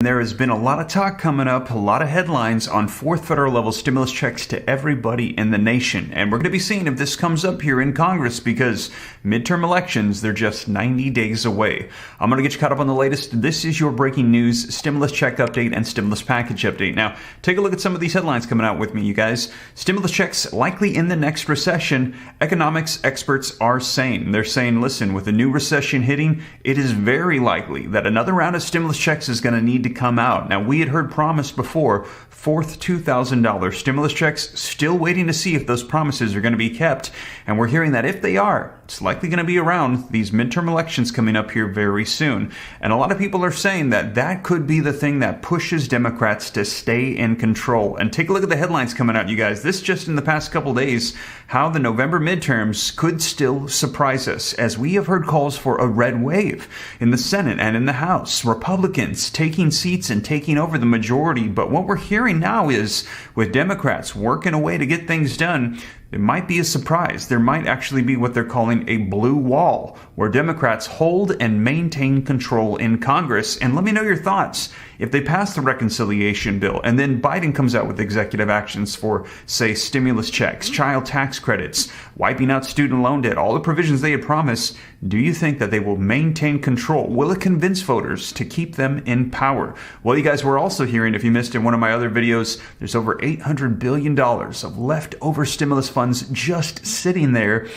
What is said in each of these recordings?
There has been a lot of talk coming up, a lot of headlines on fourth federal level stimulus checks to everybody in the nation. And we're going to be seeing if this comes up here in Congress because midterm elections, they're just 90 days away. I'm going to get you caught up on the latest. This is your breaking news stimulus check update and stimulus package update. Now, take a look at some of these headlines coming out with me, you guys. Stimulus checks likely in the next recession. Economics experts are saying, they're saying, listen, with the new recession hitting, it is very likely that another round of stimulus checks is going to need to come out. Now, we had heard promised before, fourth $2,000 stimulus checks, still waiting to see if those promises are going to be kept. And we're hearing that if they are, it's likely going to be around these midterm elections coming up here very soon. And a lot of people are saying that that could be the thing that pushes Democrats to stay in control. And take a look at the headlines coming out, you guys. This just in the past couple days, how the November midterms could still surprise us, as we have heard calls for a red wave in the Senate and in the House. Republicans taking seats and taking over the majority. But what we're hearing now is with Democrats working a way to get things done, it might be a surprise. There might actually be what they're calling a blue wall, where Democrats hold and maintain control in Congress. And let me know your thoughts. If they pass the reconciliation bill and then Biden comes out with executive actions for, say, stimulus checks, child tax credits, wiping out student loan debt, all the provisions they had promised, do you think that they will maintain control? Will it convince voters to keep them in power? Well, you guys, we're also hearing, if you missed in one of my other videos, there's over $800 billion of leftover stimulus funds just sitting there.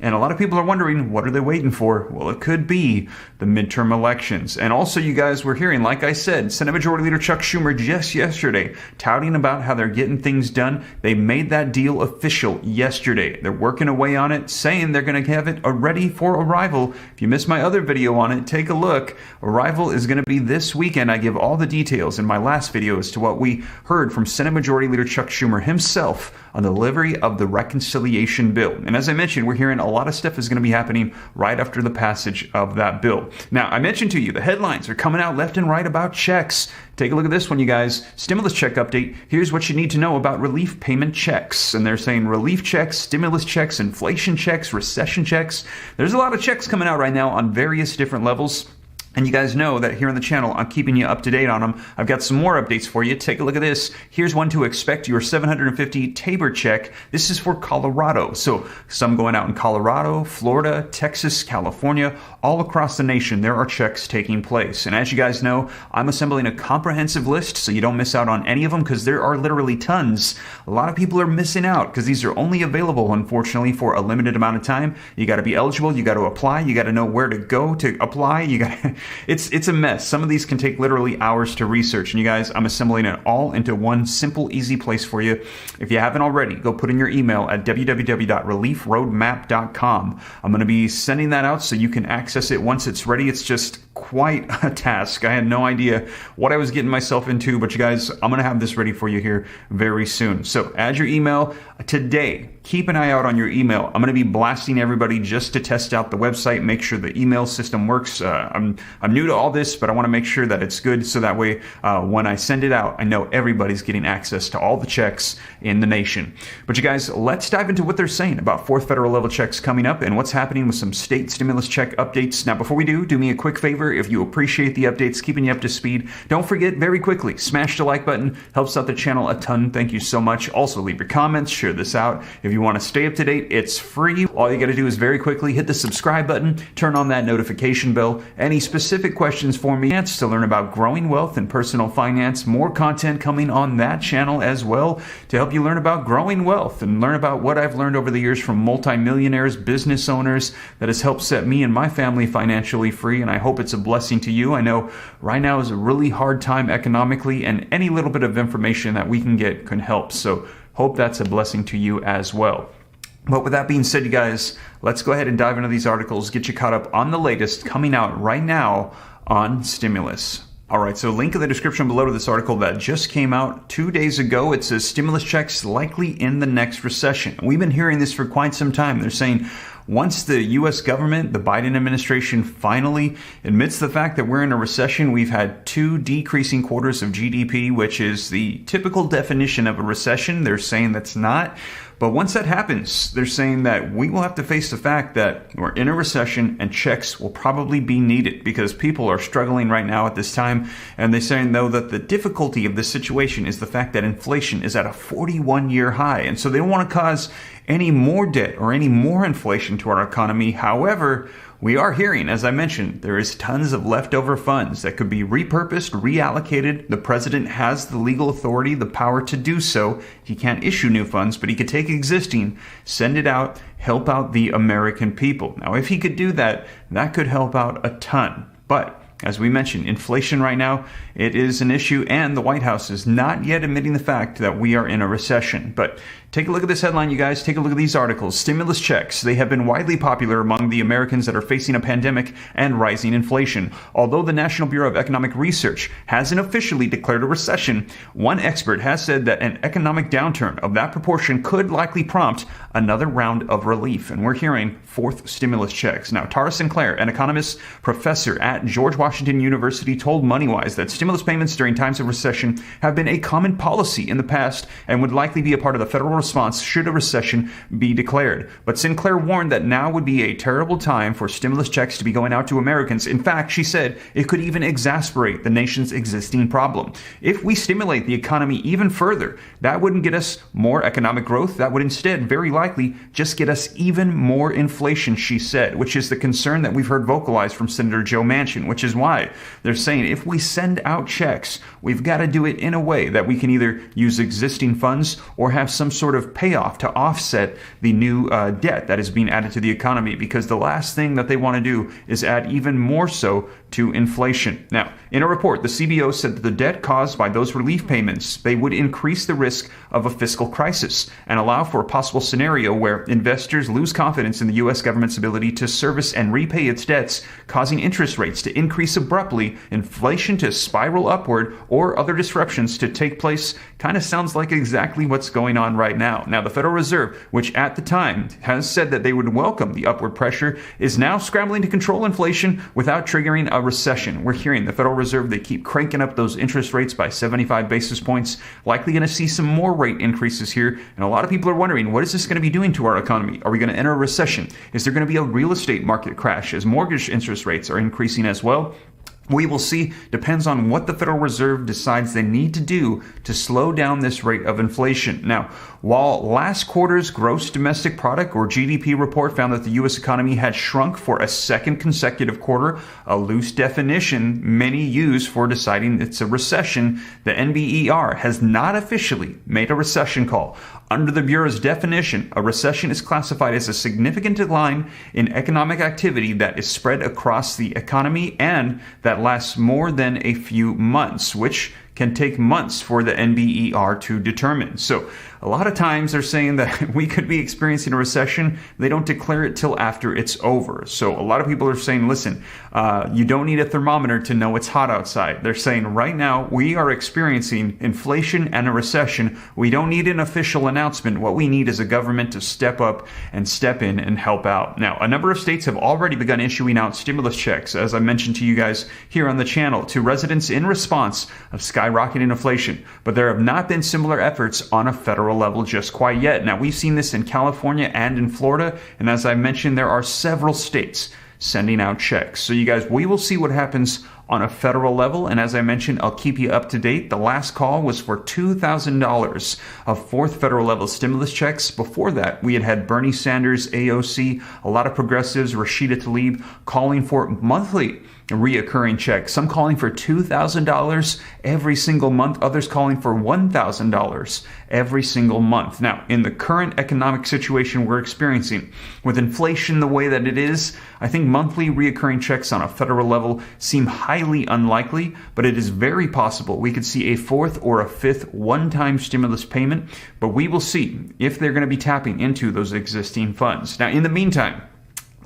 And a lot of people are wondering, what are they waiting for? Well, it could be the midterm elections. And also, you guys, we're hearing, like I said, Senate Majority Leader Chuck Schumer just yesterday touting about how they're getting things done. They made that deal official yesterday. They're working away on it, saying they're going to have it ready for arrival. If you missed my other video on it, take a look. Arrival is going to be this weekend. I give all the details in my last video as to what we heard from Senate Majority Leader Chuck Schumer himself on the delivery of the reconciliation bill. And as I mentioned, we're hearing a lot of stuff is going to be happening right after the passage of that bill. Now, I mentioned to you, the headlines are coming out left and right about checks. Take a look at this one, you guys. Stimulus check update. Here's what you need to know about relief payment checks. And they're saying relief checks, stimulus checks, inflation checks, recession checks. There's a lot of checks coming out right now on various different levels. And you guys know that here on the channel, I'm keeping you up to date on them. I've got some more updates for you. Take a look at this. Here's one to expect, your $750 Tabor check. This is for Colorado. So some going out in Colorado, Florida, Texas, California, all across the nation, there are checks taking place. And as you guys know, I'm assembling a comprehensive list so you don't miss out on any of them because there are literally tons. A lot of people are missing out because these are only available, unfortunately, for a limited amount of time. You got to be eligible. You got to apply. You got to know where to go to apply. You got to... It's a mess. Some of these can take literally hours to research. And you guys, I'm assembling it all into one simple, easy place for you. If you haven't already, go put in your email at www.reliefroadmap.com. I'm going to be sending that out so you can access it once it's ready. It's just quite a task. I had no idea what I was getting myself into, but you guys, I'm going to have this ready for you here very soon. So add your email today. Keep an eye out on your email. I'm going to be blasting everybody just to test out the website, make sure the email system works. I'm new to all this, but I want to make sure that it's good so that way when I send it out, I know everybody's getting access to all the checks in the nation. But you guys, let's dive into what they're saying about fourth federal level checks coming up and what's happening with some state stimulus check updates. Now, before we do me a quick favor. If you appreciate the updates, keeping you up to speed, don't forget, very quickly, smash the like button. Helps out the channel a ton. Thank you so much. Also, leave your comments, share this out. If you want to stay up to date, it's free. All you got to do is very quickly hit the subscribe button, turn on that notification bell. Any specific questions for me to learn about growing wealth and personal finance, more content coming on that channel as well to help you learn about growing wealth and learn about what I've learned over the years from multimillionaires, business owners that has helped set me and my family financially free. And I hope it's a blessing to you. I know right now is a really hard time economically, and any little bit of information that we can get can help. So hope that's a blessing to you as well. But with that being said, you guys, let's go ahead and dive into these articles, get you caught up on the latest coming out right now on stimulus. All right, so link in the description below to this article that just came out 2 days ago. It says stimulus checks likely in the next recession. We've been hearing this for quite some time. They're saying once the U.S. government, the Biden administration, finally admits the fact that we're in a recession, we've had 2 decreasing quarters of GDP, which is the typical definition of a recession. They're saying that's not. But once that happens, they're saying that we will have to face the fact that we're in a recession and checks will probably be needed because people are struggling right now at this time. And they're saying, though, that the difficulty of this situation is the fact that inflation is at a 41-year high. And so they don't want to cause any more debt or any more inflation to our economy. However, we are hearing, as I mentioned, there is tons of leftover funds that could be repurposed, reallocated. The president has the legal authority, the power to do so. He can't issue new funds, but he could take existing, send it out, help out the American people. Now, if he could do that, that could help out a ton. But as we mentioned, inflation right now, it is an issue, and the White House is not yet admitting the fact that we are in a recession. But take a look at this headline, you guys. Take a look at these articles. Stimulus checks. They have been widely popular among the Americans that are facing a pandemic and rising inflation. Although the National Bureau of Economic Research hasn't officially declared a recession, one expert has said that an economic downturn of that proportion could likely prompt another round of relief. And we're hearing fourth stimulus checks. Now, Tara Sinclair, an economist professor at George Washington University, told MoneyWise that stimulus payments during times of recession have been a common policy in the past and would likely be a part of the federal response should a recession be declared. But Sinclair warned that now would be a terrible time for stimulus checks to be going out to Americans. In fact, she said it could even exacerbate the nation's existing problem. If we stimulate the economy even further, that wouldn't get us more economic growth. That would instead very likely just get us even more inflation, she said, which is the concern that we've heard vocalized from Senator Joe Manchin, which is why they're saying if we send out checks, we've got to do it in a way that we can either use existing funds or have some sort of payoff to offset the new debt that is being added to the economy, because the last thing that they want to do is add even more so to inflation. Now, in a report, the CBO said that the debt caused by those relief payments, they would increase the risk of a fiscal crisis and allow for a possible scenario where investors lose confidence in the U.S. government's ability to service and repay its debts, causing interest rates to increase abruptly, inflation to spiral upward, or other disruptions to take place. Kind of sounds like exactly what's going on right now. Now, the Federal Reserve, which at the time has said that they would welcome the upward pressure, is now scrambling to control inflation without triggering a recession. We're hearing the Federal Reserve, they keep cranking up those interest rates by 75 basis points, likely going to see some more rate increases here. And a lot of people are wondering, what is this going to be doing to our economy? Are we going to enter a recession? Is there going to be a real estate market crash as mortgage interest rates are increasing as well? We will see. Depends on what the Federal Reserve decides they need to do to slow down this rate of inflation. Now, while last quarter's gross domestic product or GDP report found that the U.S. economy had shrunk for a second consecutive quarter, a loose definition many use for deciding it's a recession, the NBER has not officially made a recession call. Under the Bureau's definition, a recession is classified as a significant decline in economic activity that is spread across the economy and that lasts more than a few months, which can take months for the NBER to determine. So a lot of times they're saying that we could be experiencing a recession. They don't declare it till after it's over. So a lot of people are saying, listen, you don't need a thermometer to know it's hot outside. They're saying right now we are experiencing inflation and a recession. We don't need an official announcement. What we need is a government to step up and step in and help out. Now, a number of states have already begun issuing out stimulus checks, as I mentioned to you guys here on the channel, to residents in response of skyrocketing inflation. But there have not been similar efforts on a federal level just quite yet. Now, we've seen this in California and in Florida, and as I mentioned, there are several states sending out checks. So you guys, we will see what happens on a federal level, and as I mentioned, I'll keep you up to date. The last call was for $2,000 of fourth federal level stimulus checks. Before that, we had Bernie Sanders, AOC, a lot of progressives, Rashida Tlaib, calling for monthly reoccurring checks, some calling for $2,000 every single month, others calling for $1,000 every single month. Now, in the current economic situation we're experiencing, with inflation the way that it is, I think monthly reoccurring checks on a federal level seem highly unlikely, but it is very possible we could see a fourth or a fifth one-time stimulus payment, but we will see if they're going to be tapping into those existing funds. Now, in the meantime,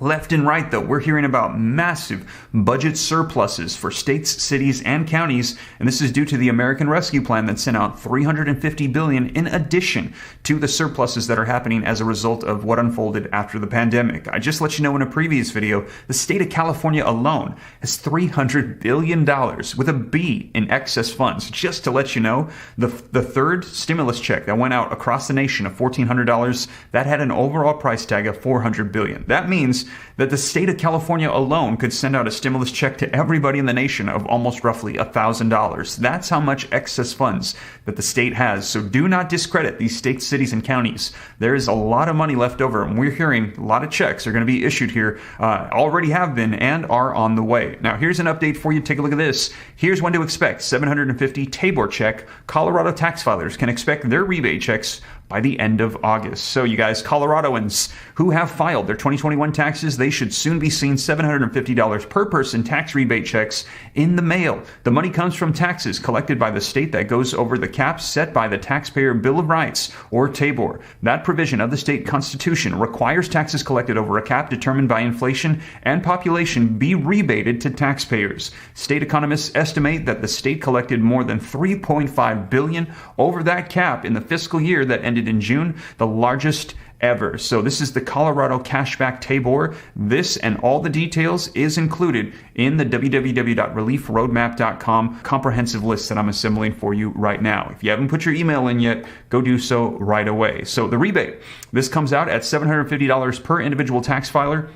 Left and right, though, we're hearing about massive budget surpluses for states, cities, and counties, and this is due to the American Rescue Plan that sent out $350 billion in addition to the surpluses that are happening as a result of what unfolded after the pandemic. I just let you know in a previous video, the state of California alone has $300 billion with a B in excess funds. Just to let you know, the third stimulus check that went out across the nation of $1,400, that had an overall price tag of $400 billion. That means that the state of California alone could send out a stimulus check to everybody in the nation of almost roughly $1,000. That's how much excess funds that the state has. So do not discredit these states, cities, and counties. There is a lot of money left over, and we're hearing a lot of checks are going to be issued here, already have been, and are on the way. Now, here's an update for you. Take a look at this. Here's when to expect. 750 Tabor check. Colorado tax filers can expect their rebate checks by the end of August. So you guys, Coloradoans who have filed their 2021 taxes, they should soon be seeing $750 per person tax rebate checks in the mail. The money comes from taxes collected by the state that goes over the caps set by the Taxpayer Bill of Rights, or TABOR. That provision of the state constitution requires taxes collected over a cap determined by inflation and population be rebated to taxpayers. State economists estimate that the state collected more than $3.5 billion over that cap in the fiscal year that ended in June, the largest ever. So this is the Colorado Cashback Tabor. This and all the details is included in the www.reliefroadmap.com comprehensive list that I'm assembling for you right now. If you haven't put your email in yet, go do so right away. So the rebate, this comes out at $750 per individual tax filer,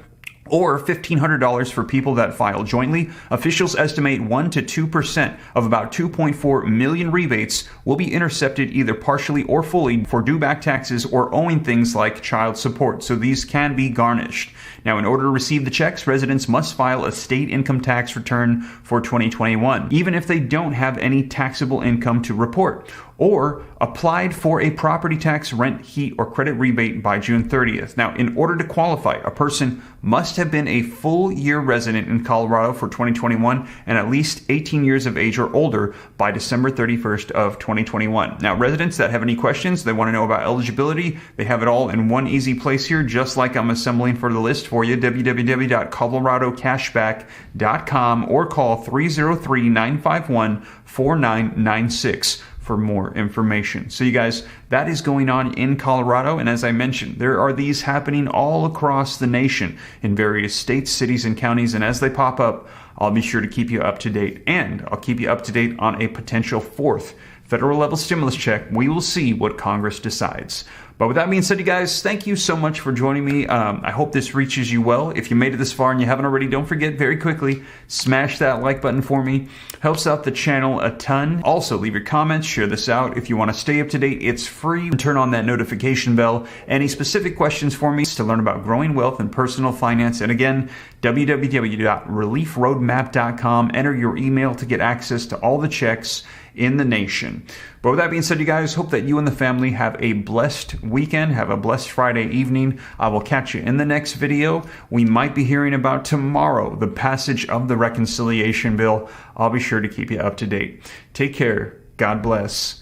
or $1,500 for people that file jointly. Officials estimate 1 to 2% of about 2.4 million rebates will be intercepted either partially or fully for due back taxes or owing things like child support. So these can be garnished. Now, in order to receive the checks, residents must file a state income tax return for 2021, even if they don't have any taxable income to report, or applied for a property tax, rent, heat, or credit rebate by June 30th. Now, in order to qualify, a person must have been a full year resident in Colorado for 2021 and at least 18 years of age or older by December 31st of 2021. Now, residents that have any questions, they want to know about eligibility, they have it all in one easy place here, just like I'm assembling for the list for you, www.coloradocashback.com, or call 303-951-4996. for more information. So you guys, that is going on in Colorado. And as I mentioned, there are these happening all across the nation in various states, cities, and counties. And as they pop up, I'll be sure to keep you up to date. And I'll keep you up to date on a potential fourth federal level stimulus check. We will see what Congress decides. But with that being said, you guys, thank you so much for joining me. I hope this reaches you well. If you made it this far and you haven't already, don't forget, very quickly, smash that like button for me. Helps out the channel a ton. Also, leave your comments, share this out. If you want to stay up to date, it's free. Turn on that notification bell. Any specific questions for me to learn about growing wealth and personal finance. And again, www.reliefroadmap.com. Enter your email to get access to all the checks in the nation. But with that being said, you guys, hope that you and the family have a blessed weekend, have a blessed Friday evening. I will catch you in the next video. We might be hearing about tomorrow the passage of the reconciliation bill. I'll be sure to keep you up to date. Take care. God bless.